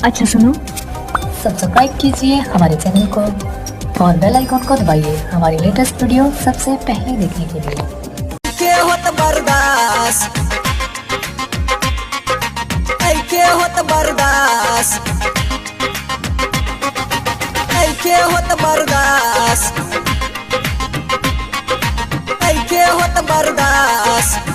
अच्छा सुनो, सब्सक्राइब कीजिए हमारे चैनल को और बेल आइकॉन को दबाइए हमारी लेटेस्ट वीडियो सबसे पहले देखने के लिए। के होत बर्दाश्त, के होत बर्दाश्त, के होत बर्दाश्त, के होत बर्दाश्त।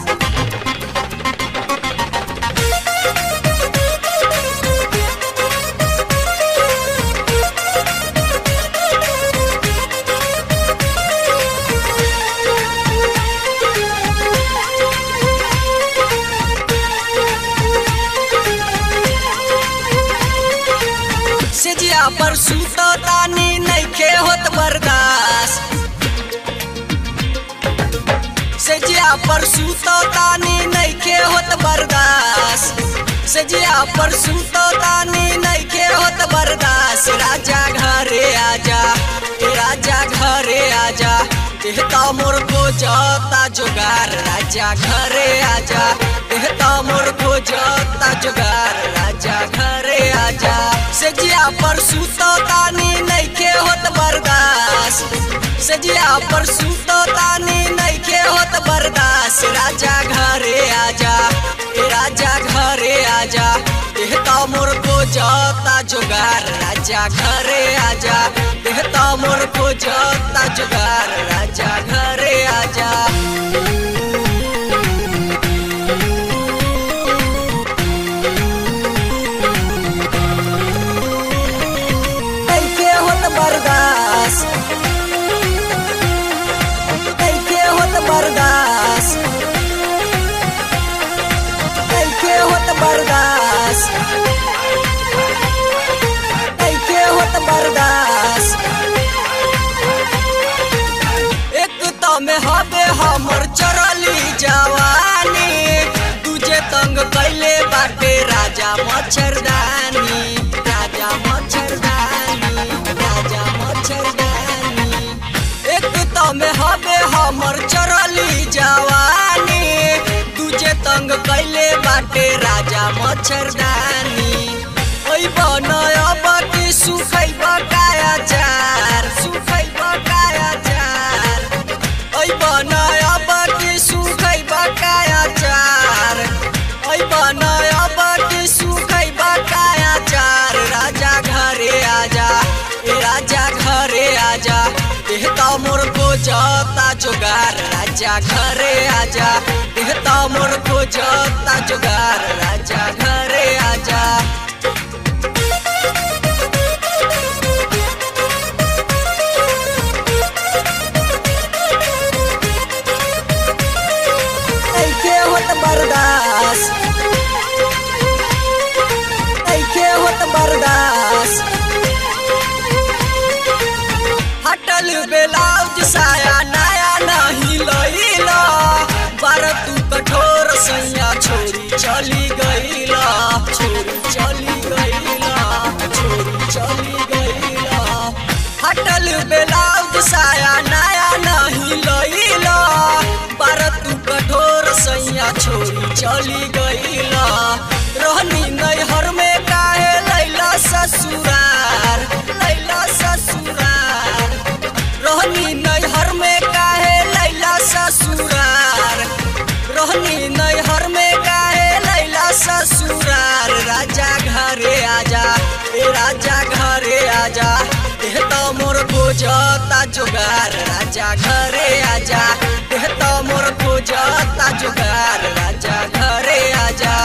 सेजिया पर सुतो तानी नइखे होत बर्दाश्त, सेजिया पर सुतो तानी नइखे होत बर्दाश्त, सेजिया पर सुतो तानी नइखे होत बर्दाश्त। राजा घरे आजा, राजा घरे आजा, देहता मोर को जाता जुगार। राजा घरे आजा, देहता मोर को जाता जुगार। राजा घरे आजा, सेजिया पर सुतो तानी नइखे होत बर्दाश्त, सेजिया पर सुतो तानी नइखे होत बर्दाश्त। राजा घरे आजा, राजा घरे आजा, देहता मोर को जाता जुगार। राजा घरे आजा, देहता मोर को जाता जुगार। राजा घरे आजा। बर्दाश्त, के होत बर्दाश्त, के होत बर्दाश्त, के होत बर्दाश्त। एक तो में हबे हमर चरली जवानी, तुझे तंग कैले बाटे राजा मच्छरदानी। राजा मच्छरदानी, राजा मच्छरदानी। एक तो में हबे हमर चरली जवानी, तुझे तंग कैले बाटे राजा मच्छरदानी। ओइ बनय बाटी सुखै बकाया चार, सुखै बकाया चार। ओइ बनय बाटी सुखै बकाया चार, ओइ बनय बाटी सुखै बकाया चार। राजा घरे आजा, राजा घरे आजा, देहता मोर को जाता जुगार। राजा घरे आजा, देहता मोर को जाता जुगार। राजा घरे आजा। के होत बर्दाश्त, के होत बर्दाश्त। हटल ब्लाउज साया नया नहीं लईला, बार तू कठोर सैया छोरी चली गईला। छोरी चली गईला, छोरी चली गईला। हटल ब्लाउज साया नया नहीं लईला, बार तू कठोर सैया छोरी चली गईला। रहनी नैहर में काहे लैला ससुरार, लैला ससुरार। रहनी नैहर में काहे लैला ससुरार, रहनी नैहर में काहे लैला ससुरार। राजा घरे आजा, राजा घरे आजा, देहता मोर को जाता जुगार। राजा घरे आजा, देहता मोर को जाता जुगार। राजा घरे आजा।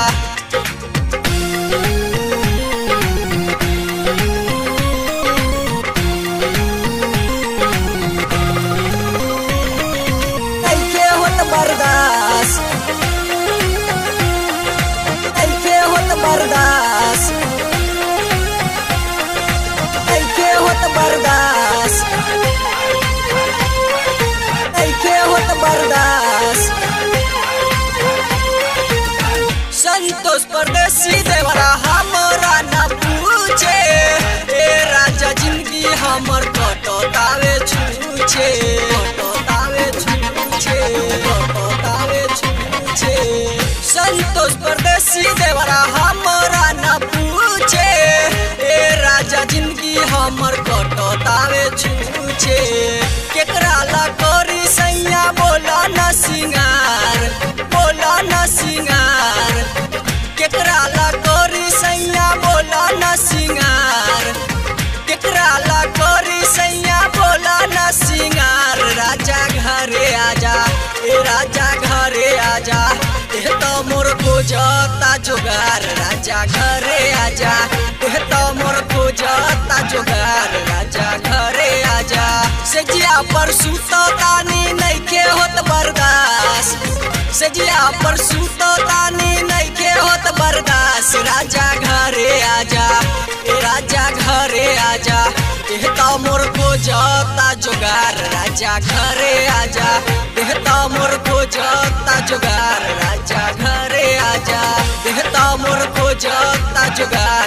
बर्दाश्त, के होत बर्दाश्त, के होत बर्दाश्त, के होत बर्दाश्त। संतोष परदेसी देवरा हमरा न पूछे, ए राजा जिंदगी हमर कटतावे छूछे, कटतावे छूछे, कटतावे छूछे। संतोष परदेसी देवरा हमरा न पूछे, पीछे केकरा ला कोरी सैया बोला न सिंगार, बोला न सिंगार, केकरा ला कोरी सैया बोला न सिंगार, केकरा ला कोरी सैया बोला न सिंगार। राजा घरे आजा, ए राजा घरे आजा, एह तो मोर खोजता जुगार। राजा घरे आजा, एह तो मोर खोजता जुगार। राजा घरे आजा, सजिया पर सुतो तानी नइखे होत बर्दाश्त, सजिया पर सुतो तानी नइखे होत बर्दाश्त। राजा घरे आजा, ए राजा घरे आजा, एह तो मोर खोजता जुगार। राजा घरे आजा, एह तो मोर खोजता जुगार। राजा घरे आजा, एह तो मोर खोजता जुगार।